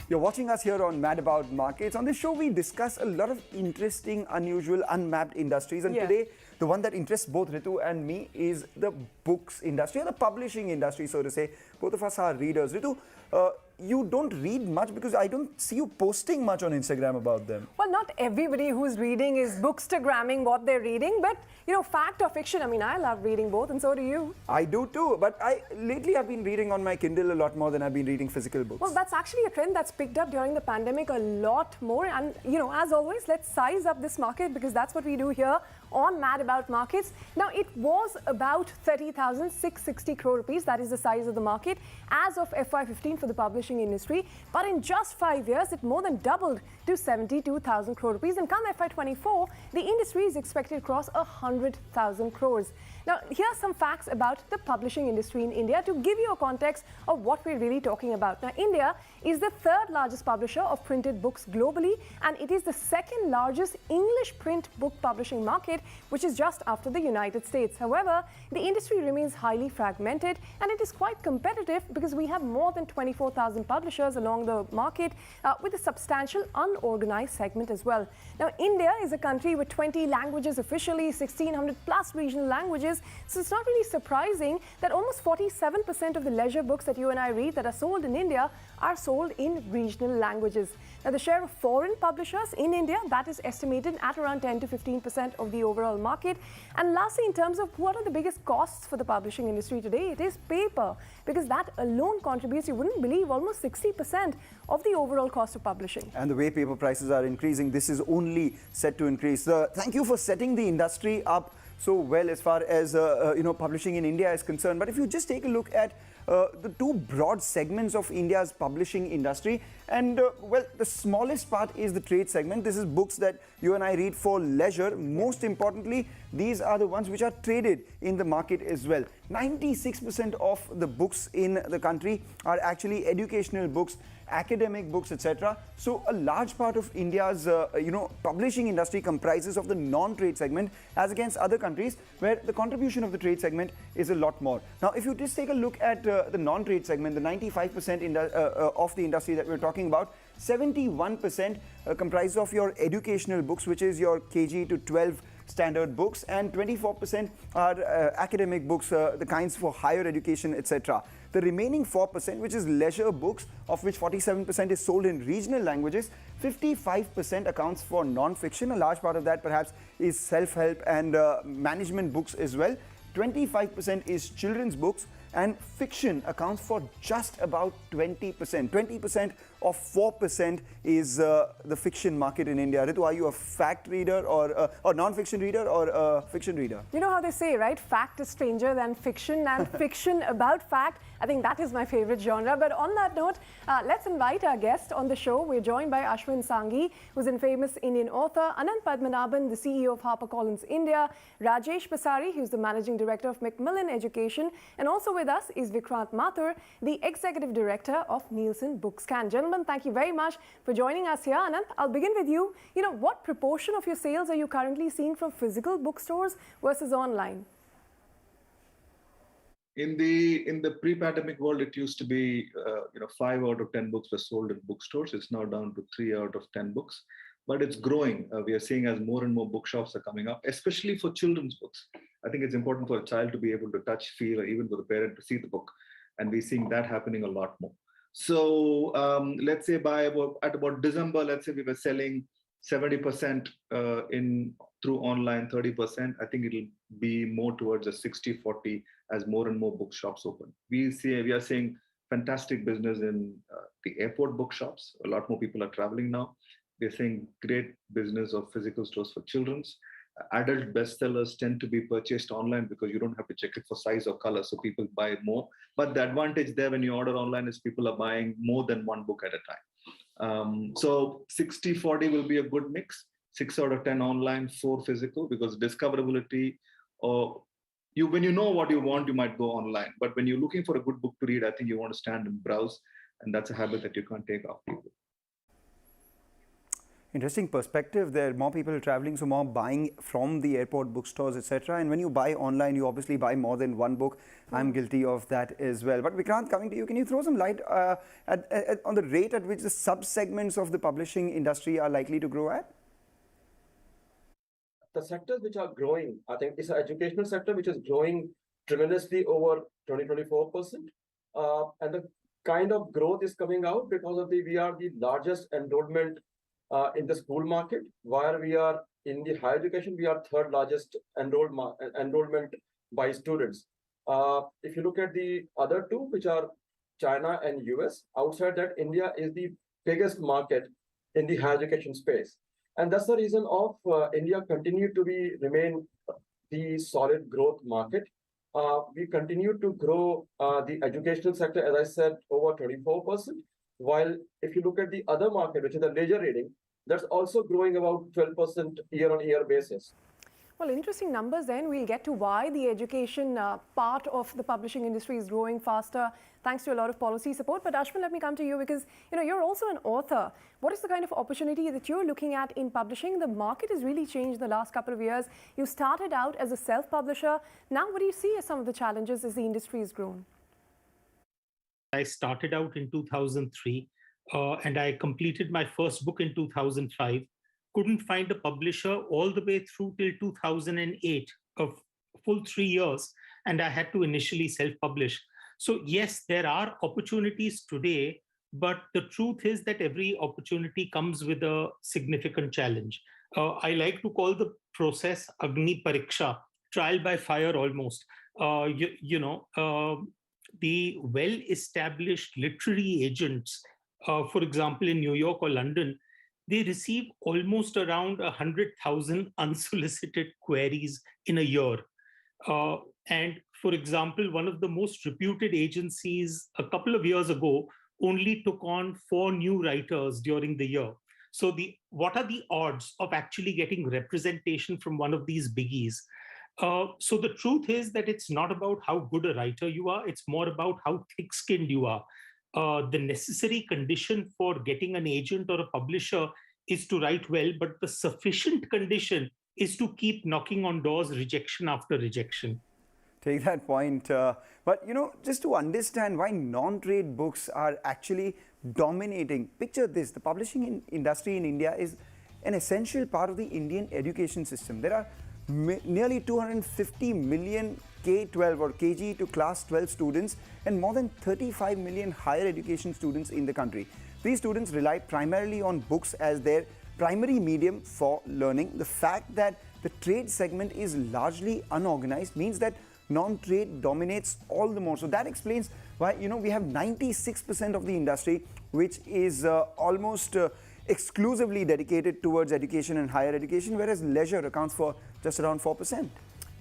You're watching us here on Mad About Markets. On this show, we discuss a lot of interesting, unusual, unmapped industries. And today, the one that interests both Ritu and me is the books industry, or the publishing industry, so to say. Both of us are readers. Ritu, you don't read much because I don't see you posting much on Instagram about them. Well, not everybody who's reading is bookstagramming what they're reading, but you know, fact or fiction, I mean, I love reading both, and so do you. I do too, but lately I've been reading on my Kindle a lot more than I've been reading physical books. Well, that's actually a trend that's picked up during the pandemic a lot more, and you know, as always, let's size up this market because that's what we do here on Mad About Markets. Now, it was about 30,660 crore rupees, that is the size of the market, as of FY15 for the publishing industry. But in just 5 years, it more than doubled to 72,000 crore rupees. And come FY24, the industry is expected to cross 100,000 crores. Now, here are some facts about the publishing industry in India to give you a context of what we're really talking about. Now, India is the third largest publisher of printed books globally, and it is the second largest English print book publishing market, which is just after the United States. However, the industry remains highly fragmented, and it is quite competitive because we have more than 24,000 publishers along the market with a substantial unorganized segment as well. Now, India is a country with 20 languages officially, 1,600 plus regional languages. So it's not really surprising that almost 47% of the leisure books that you and I read that are sold in India are sold in regional languages. Now, the share of foreign publishers in India, that is estimated at around 10 to 15% of the overall market. And lastly, in terms of what are the biggest costs for the publishing industry today, it is paper, because that alone contributes, you wouldn't believe, almost 60% of the overall cost of publishing. And the way paper prices are increasing, this is only set to increase. Thank you for setting the industry up so well as far as publishing in India is concerned. But if you just take a look at the two broad segments of India's publishing industry, and well, the smallest part is the trade segment. This is books that you and I read for leisure. Most importantly, these are the ones which are traded in the market as well. 96% of the books in the country are actually educational books, academic books, etc. So a large part of India's publishing industry comprises of the non-trade segment, as against other countries where the contribution of the trade segment is a lot more. Now, if you just take a look at the non-trade segment, the 95% of the industry that we're talking about, 71% comprises of your educational books, which is your KG to 12 standard books, and 24% are academic books, the kinds for higher education, etc. The remaining 4%, which is leisure books, of which 47% is sold in regional languages, 55% accounts for non-fiction. A large part of that perhaps is self-help and management books as well. 25% is children's books, and fiction accounts for just about 20%. 20% of 4% is the fiction market in India. Ritu, are you a fact reader or non-fiction reader or a fiction reader? You know how they say, right? Fact is stranger than fiction, and fiction about fact. I think that is my favorite genre. But on that note, let's invite our guest on the show. We're joined by Ashwin Sanghi, who's a famous Indian author, Ananth Padmanabhan, the CEO of HarperCollins India, Rajesh Pasari, who's the Managing Director of Macmillan Education, and also with us is Vikrant Mathur, the Executive Director of Nielsen Bookscan. Gentlemen, thank you very much for joining us here. Ananth, I'll begin with you. You know, what proportion of your sales are you currently seeing from physical bookstores versus online? In the pre-pandemic world, it used to be 5 out of 10 books were sold in bookstores. It's now down to 3 out of 10 books, but it's growing. We are seeing as more and more bookshops are coming up, especially for children's books. I think it's important for a child to be able to touch, feel, or even for the parent to see the book, and we're seeing that happening a lot more. So let's say at about December, let's say we were selling 70% through online, 30%. I think it'll be more towards a 60-40 as more and more bookshops open. We are seeing fantastic business in the airport bookshops. A lot more people are traveling now. We're seeing great business of physical stores for children's. Adult bestsellers tend to be purchased online because you don't have to check it for size or color, so people buy more. But the advantage there when you order online is people are buying more than one book at a time. So 60-40 will be a good mix. 6 out of 10 online, 4 physical, because discoverability, when you know what you want, you might go online. But when you're looking for a good book to read, I think you want to stand and browse, and that's a habit that you can't take off people. Interesting perspective there. More people are traveling, so more buying from the airport bookstores, etc. And when you buy online, you obviously buy more than one book. I'm guilty of that as well. But Vikrant, coming to you, can you throw some light on the rate at which the sub-segments of the publishing industry are likely to grow at? The sectors which are growing, I think it's an educational sector which is growing tremendously over 20-24%. And the kind of growth is coming out because of we are the largest enrollment in the school market, while we are in the higher education, we are third largest enrollment by students. If you look at the other two, which are China and US, outside that, India is the biggest market in the higher education space. And that's the reason of India continue to remain the solid growth market. We continue to grow the educational sector, as I said, over 24%. While if you look at the other market, which is the leisure reading, that's also growing about 12% year-on-year basis. Well, interesting numbers then. We'll get to why the education part of the publishing industry is growing faster thanks to a lot of policy support. But Ashwin, let me come to you because you're also an author. What is the kind of opportunity that you're looking at in publishing? The market has really changed the last couple of years. You started out as a self-publisher. Now, what do you see as some of the challenges as the industry has grown? I started out in 2003 and I completed my first book in 2005. Couldn't find a publisher all the way through till 2008, a full 3 years, and I had to initially self-publish. So yes, there are opportunities today, but the truth is that every opportunity comes with a significant challenge. I like to call the process Agni Pariksha, trial by fire almost. The well-established literary agents, for example, in New York or London, they receive almost around 100,000 unsolicited queries in a year. And for example, one of the most reputed agencies a couple of years ago only took on 4 new writers during the year. So what are the odds of actually getting representation from one of these biggies? So the truth is that it's not about how good a writer you are, it's more about how thick-skinned you are. The necessary condition for getting an agent or a publisher is to write well, but the sufficient condition is to keep knocking on doors, rejection after rejection. Take that point. But, just to understand why non-trade books are actually dominating, picture this, the publishing industry in India is an essential part of the Indian education system. There are nearly 250 million K-12 or KG to class 12 students and more than 35 million higher education students in the country. These students rely primarily on books as their primary medium for learning. The fact that the trade segment is largely unorganized means that non-trade dominates all the more. So that explains why, we have 96% of the industry, which is almost exclusively dedicated towards education and higher education, whereas leisure accounts for just around 4%.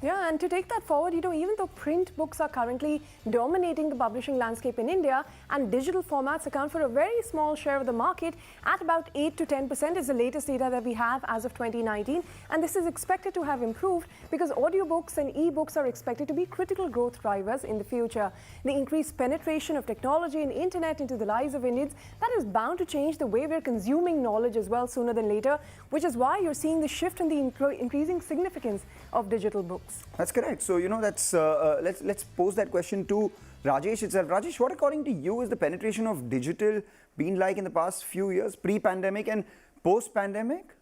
Yeah, and to take that forward, even though print books are currently dominating the publishing landscape in India and digital formats account for a very small share of the market at about 8 to 10% is the latest data that we have as of 2019. And this is expected to have improved because audiobooks and e-books are expected to be critical growth drivers in the future. The increased penetration of technology and internet into the lives of Indians, that is bound to change the way we're consuming knowledge as well sooner than later, which is why you're seeing the shift in the increasing significance of digital books. That's correct. So, let's pose that question to Rajesh itself. Rajesh, what according to you is the penetration of digital been like in the past few years, pre-pandemic and post-pandemic?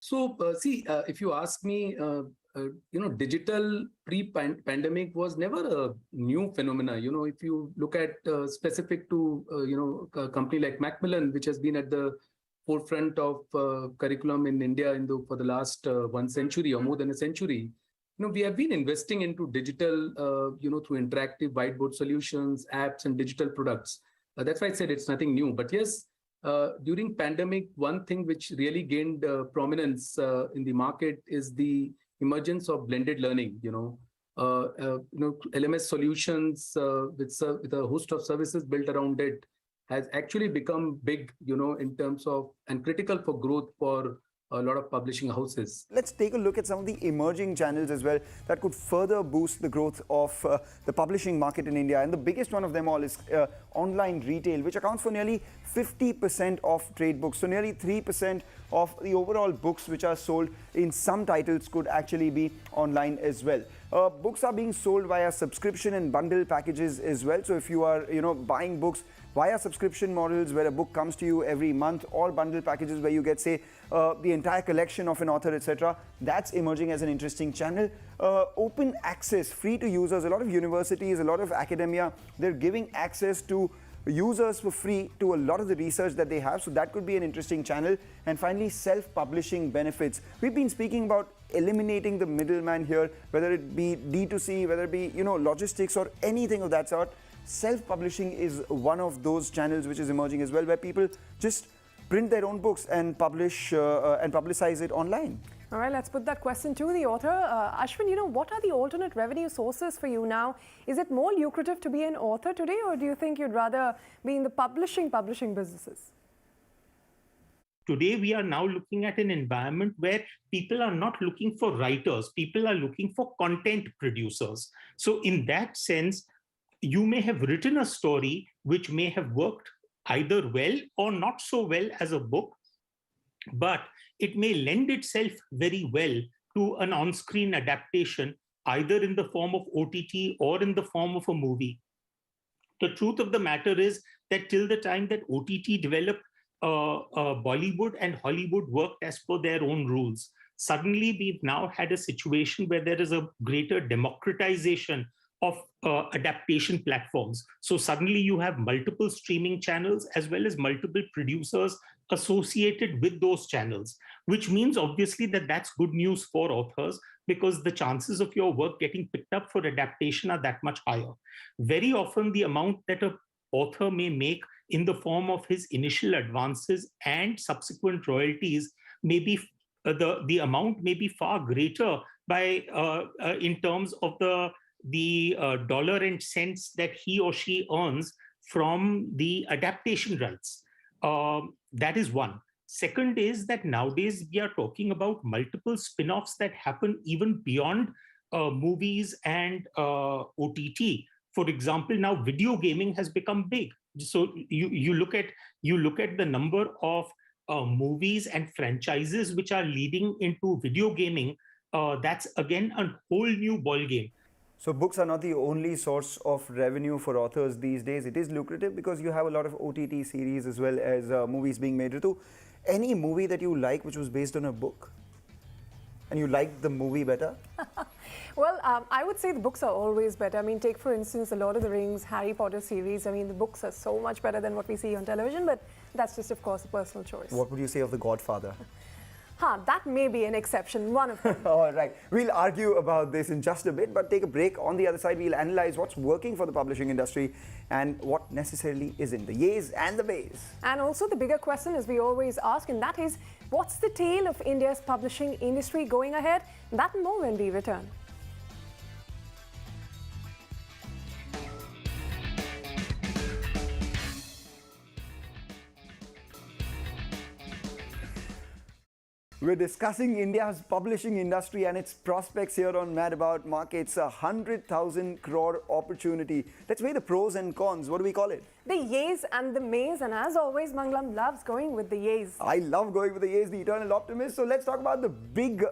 So, if you ask me, digital pre-pandemic was never a new phenomena. If you look at specific to, a company like Macmillan, which has been at the forefront of curriculum in India for the last 1 century or more than a century, we have been investing into digital, through interactive whiteboard solutions, apps, and digital products. That's why I said it's nothing new. But yes, during pandemic, one thing which really gained prominence in the market is the emergence of blended learning. LMS solutions with a host of services built around it has actually become big, in terms of and critical for growth for a lot of publishing houses. Let's take a look at some of the emerging channels as well that could further boost the growth of the publishing market in India. And the biggest one of them all is online retail, which accounts for nearly 50% of trade books. So nearly 3% of the overall books which are sold in some titles could actually be online as well. Books are being sold via subscription and bundle packages as well. So if you are, buying books via subscription models where a book comes to you every month, or bundle packages where you get, say, the entire collection of an author, etc., that's emerging as an interesting channel. Open access, free to users. A lot of universities, a lot of academia, they're giving access to users for free to a lot of the research that they have. So that could be an interesting channel. And finally, self-publishing benefits. We've been speaking about eliminating the middleman here, whether it be D2C, whether it be, logistics or anything of that sort. Self-publishing is one of those channels which is emerging as well, where people just print their own books and publish and publicize it online. All right, let's put that question to the author. Ashwin, what are the alternate revenue sources for you now? Is it more lucrative to be an author today, or do you think you'd rather be in the publishing businesses? Today, we are now looking at an environment where people are not looking for writers, people are looking for content producers. So in that sense, you may have written a story which may have worked either well or not so well as a book, but it may lend itself very well to an on-screen adaptation, either in the form of OTT or in the form of a movie. The truth of the matter is that till the time that OTT developed, Bollywood and Hollywood worked as per their own rules. Suddenly, we've now had a situation where there is a greater democratization of adaptation platforms. So suddenly you have multiple streaming channels as well as multiple producers associated with those channels, which means obviously that that's good news for authors, because the chances of your work getting picked up for adaptation are that much higher. Very often the amount that an author may make in the form of his initial advances and subsequent royalties may be the amount may be far greater by in terms of the dollar and cents that he or she earns from the adaptation rights. That is one. Second is that nowadays we are talking about multiple spin-offs that happen even beyond movies and OTT. For example, now video gaming has become big. So you look at the number of movies and franchises which are leading into video gaming. That's again a whole new ballgame. So books are not the only source of revenue for authors these days. It is lucrative because you have a lot of OTT series as well as movies being made. Ritu, any movie that you like which was based on a book and you liked the movie better? Well, I would say the books are always better. I mean, take for instance the Lord of the Rings, Harry Potter series. I mean, the books are so much better than what we see on television, but that's just, of course, a personal choice. What would you say of The Godfather? That may be an exception, one of them. All right. We'll argue about this in just a bit, but take a break. On the other side, we'll analyze what's working for the publishing industry and what necessarily isn't, the yays and the bays. And also the bigger question, as we always ask, and that is, what's the tale of India's publishing industry going ahead? That and more when we return. We're discussing India's publishing industry and its prospects here on Mad About Markets. 100,000 crore opportunity. Let's weigh the pros and cons. What do we call it? The yays and the mays, and as always, Mangalam loves going with the yays. I love going with the yays, the eternal optimist. So let's talk about the big,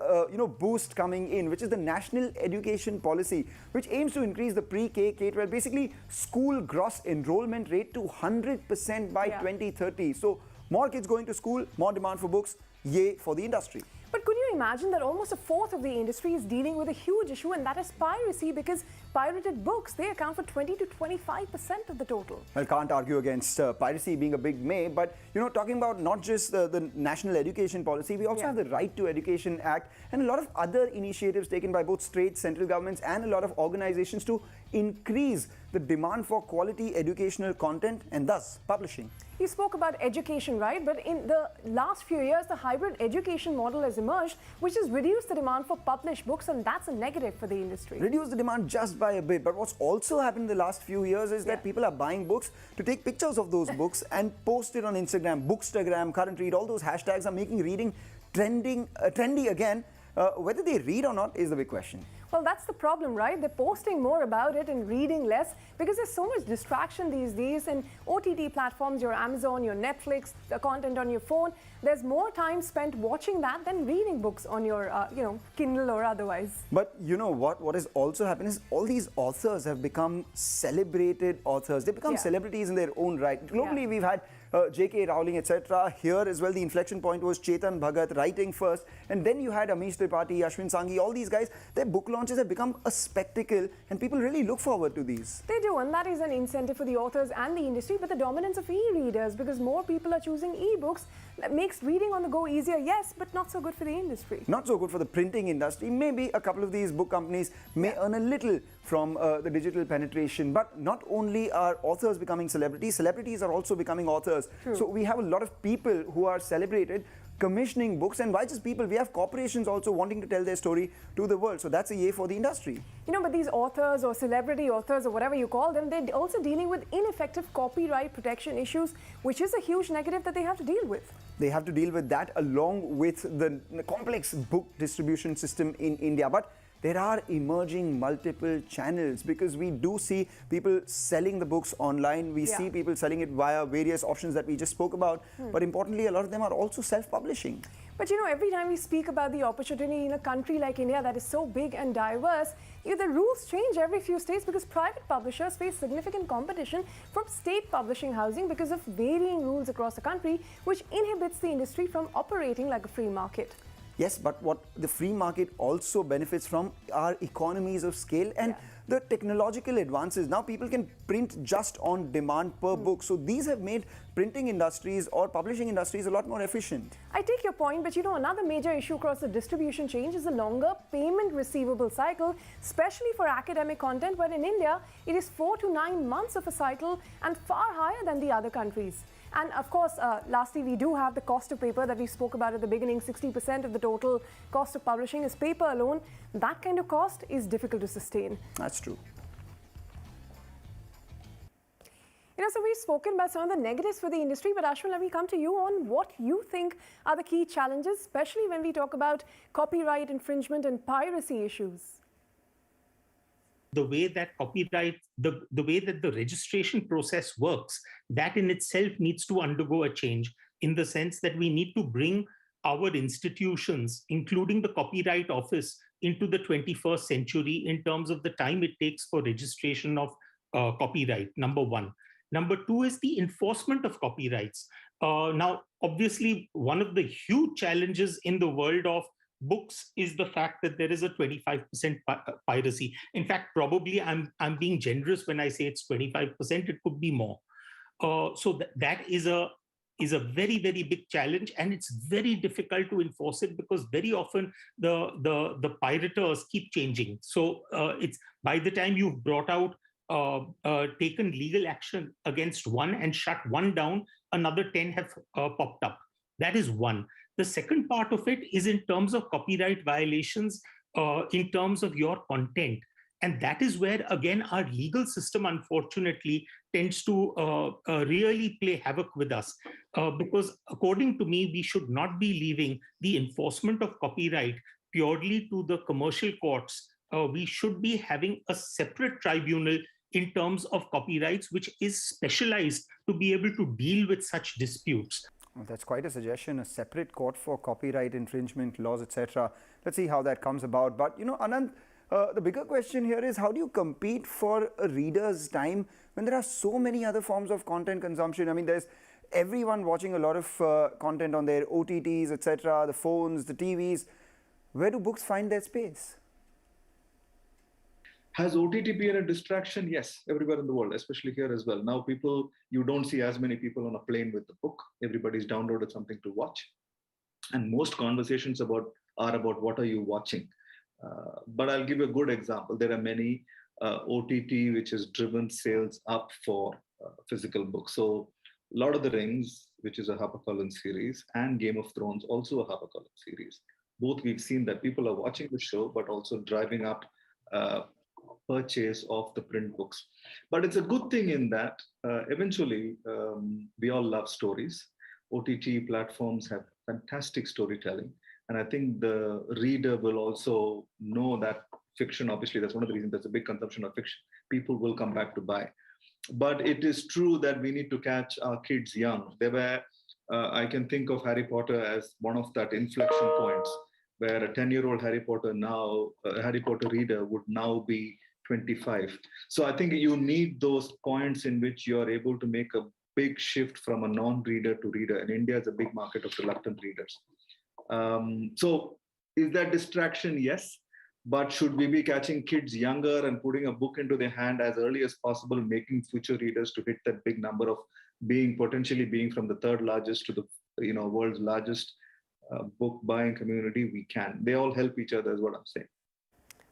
boost coming in, which is the National Education Policy, which aims to increase the pre-K, K-12, basically school gross enrollment rate to 100% by 2030. So more kids going to school, more demand for books. Yay for the industry. But could you imagine that almost a fourth of the industry is dealing with a huge issue, and that is piracy, because pirated books, they account for 20 to 25% of the total. Well, can't argue against piracy being a big may, but talking about not just the National Education Policy, we also have the Right to Education Act and a lot of other initiatives taken by both state, central governments and a lot of organizations to increase the demand for quality educational content and thus publishing. You spoke about education, right? But in the last few years, the hybrid education model has emerged, which has reduced the demand for published books, and that's a negative for the industry. Reduced the demand just by a bit. But what's also happened in the last few years is that people are buying books to take pictures of those books and post it on Instagram, Bookstagram, Current Read, all those hashtags are making reading trendy again. Whether they read or not is the big question. Well, that's the problem, right? They're posting more about it and reading less because there's so much distraction these days. And OTT platforms, your Amazon, your Netflix, the content on your phone, there's more time spent watching that than reading books on your, Kindle or otherwise. But you know what? What has also happened is all these authors have become celebrated authors. They become celebrities in their own right. Globally, we've had J.K. Rowling, etc. Here as well, the inflection point was Chetan Bhagat writing first, and then you had Amish Tripathi, Ashwin Sanghi, all these guys. Their book launches have become a spectacle, and people really look forward to these. They do, and that is an incentive for the authors and the industry, but the dominance of e-readers, because more people are choosing e-books, that makes reading on the go easier, yes, but not so good for the industry. Not so good for the printing industry. Maybe a couple of these book companies may earn a little from the digital penetration, but not only are authors becoming celebrities, celebrities are also becoming authors. True. So we have a lot of people who are celebrated commissioning books, and why just people? We have corporations also wanting to tell their story to the world. So that's a yay for the industry. You know, but these authors or celebrity authors or whatever you call them, they're also dealing with ineffective copyright protection issues, which is a huge negative that they have to deal with. They have to deal with that along with the complex book distribution system in India. But there are emerging multiple channels because we do see people selling the books online. We see people selling it via various options that we just spoke about. But importantly, a lot of them are also self-publishing. But you know, every time we speak about the opportunity in a country like India that is so big and diverse, the rules change every few states because private publishers face significant competition from state publishing housing because of varying rules across the country, which inhibits the industry from operating like a free market. Yes, but what the free market also benefits from are economies of scale and the technological advances. Now people can print just on demand per book. So these have made printing industries or publishing industries a lot more efficient. I take your point, but you know, another major issue across the distribution chain is the longer payment receivable cycle, especially for academic content, where in India, it is 4 to 9 months of a cycle and far higher than the other countries. And of course, lastly, we do have the cost of paper that we spoke about at the beginning. 60% of the total cost of publishing is paper alone. That kind of cost is difficult to sustain. That's true. You know, so we've spoken about some of the negatives for the industry, but Ashwin, let me come to you on what you think are the key challenges, especially when we talk about copyright infringement and piracy issues. The way that copyright, the way that the registration process works, that in itself needs to undergo a change in the sense that we need to bring our institutions, including the Copyright Office, into the 21st century in terms of the time it takes for registration of copyright, number one. Number two is the enforcement of copyrights. Now, obviously, one of the huge challenges in the world of books is the fact that there is a 25% piracy. In fact, probably I'm being generous when I say it's 25%. It could be more. So that is a very, very big challenge, and it's very difficult to enforce it because very often the pirators keep changing. So it's by the time you've brought out taken legal action against one and shut one down, another 10 have popped up. That is one. The second part of it is in terms of copyright violations, in terms of your content. And that is where, again, our legal system, unfortunately, tends to really play havoc with us. Because according to me, we should not be leaving the enforcement of copyright purely to the commercial courts. We should be having a separate tribunal in terms of copyrights, which is specialized to be able to deal with such disputes. Well, that's quite a suggestion, a separate court for copyright infringement laws, etc. Let's see how that comes about. But, you know, Ananth, the bigger question here is how do you compete for a reader's time when there are so many other forms of content consumption? I mean, there's everyone watching a lot of content on their OTTs, etc., the phones, the TVs. Where do books find their space? Has OTT been a distraction? Yes, everywhere in the world, especially here as well. Now you don't see as many people on a plane with the book. Everybody's downloaded something to watch. And most conversations are about what are you watching. But I'll give you a good example. There are many OTT which has driven sales up for physical books. So Lord of the Rings, which is a HarperCollins series, and Game of Thrones, also a HarperCollins series. Both we've seen that people are watching the show, but also driving up purchase of the print books. But it's a good thing in that eventually we all love stories. OTT platforms have fantastic storytelling. And I think the reader will also know that fiction, obviously, that's one of the reasons there's a big consumption of fiction. People will come back to buy. But it is true that we need to catch our kids young. I can think of Harry Potter as one of that inflection points where a 10-year-old Harry Potter reader would now be 25. So I think you need those points in which you're able to make a big shift from a non-reader to reader. And India is a big market of reluctant readers. So is that distraction? Yes. But should we be catching kids younger and putting a book into their hand as early as possible, making future readers to hit that big number of potentially being from the third largest to the world's largest book buying community? We can. They all help each other, is what I'm saying.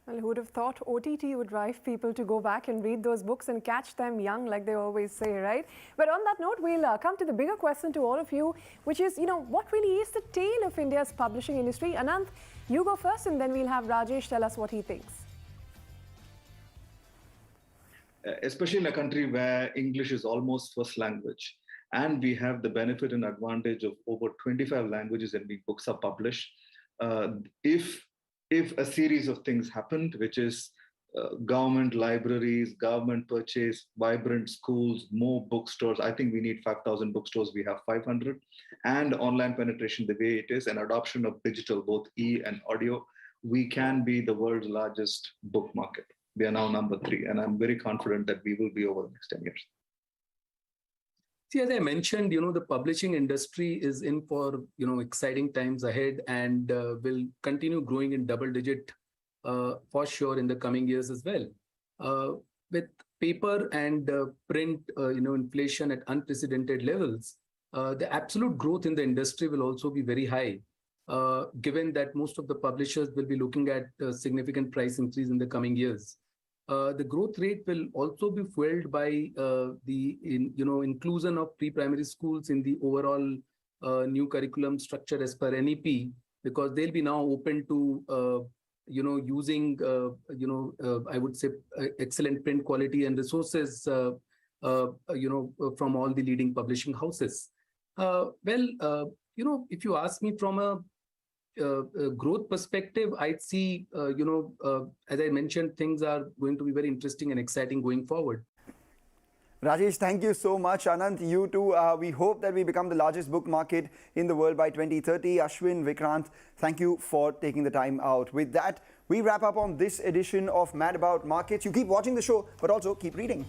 Well, who would have thought OTT would drive people to go back and read those books and catch them young, like they always say, right? But on that note, we'll come to the bigger question to all of you, which is, what really is the tale of India's publishing industry? Ananth, you go first, and then we'll have Rajesh tell us what he thinks. Especially in a country where English is almost first language, and we have the benefit and advantage of over 25 languages in which books are published. If a series of things happened, which is government libraries, government purchase, vibrant schools, more bookstores, I think we need 5,000 bookstores, we have 500, and online penetration the way it is, and adoption of digital, both e and audio, we can be the world's largest book market. We are now number 3, and I'm very confident that we will be over the next 10 years. See, as I mentioned, the publishing industry is in for, exciting times ahead, and will continue growing in double digit for sure in the coming years as well. With paper and print, inflation at unprecedented levels, the absolute growth in the industry will also be very high, given that most of the publishers will be looking at a significant price increase in the coming years. The growth rate will also be fueled by the inclusion of pre-primary schools in the overall new curriculum structure as per NEP, because they'll be now open to using I would say excellent print quality and resources from all the leading publishing houses. If you ask me from a growth perspective, I'd see, as I mentioned, things are going to be very interesting and exciting going forward. Rajesh, thank you so much. Ananth, you too. We hope that we become the largest book market in the world by 2030. Ashwin, Vikrant, thank you for taking the time out. With that, we wrap up on this edition of Mad About Markets. You keep watching the show, but also keep reading.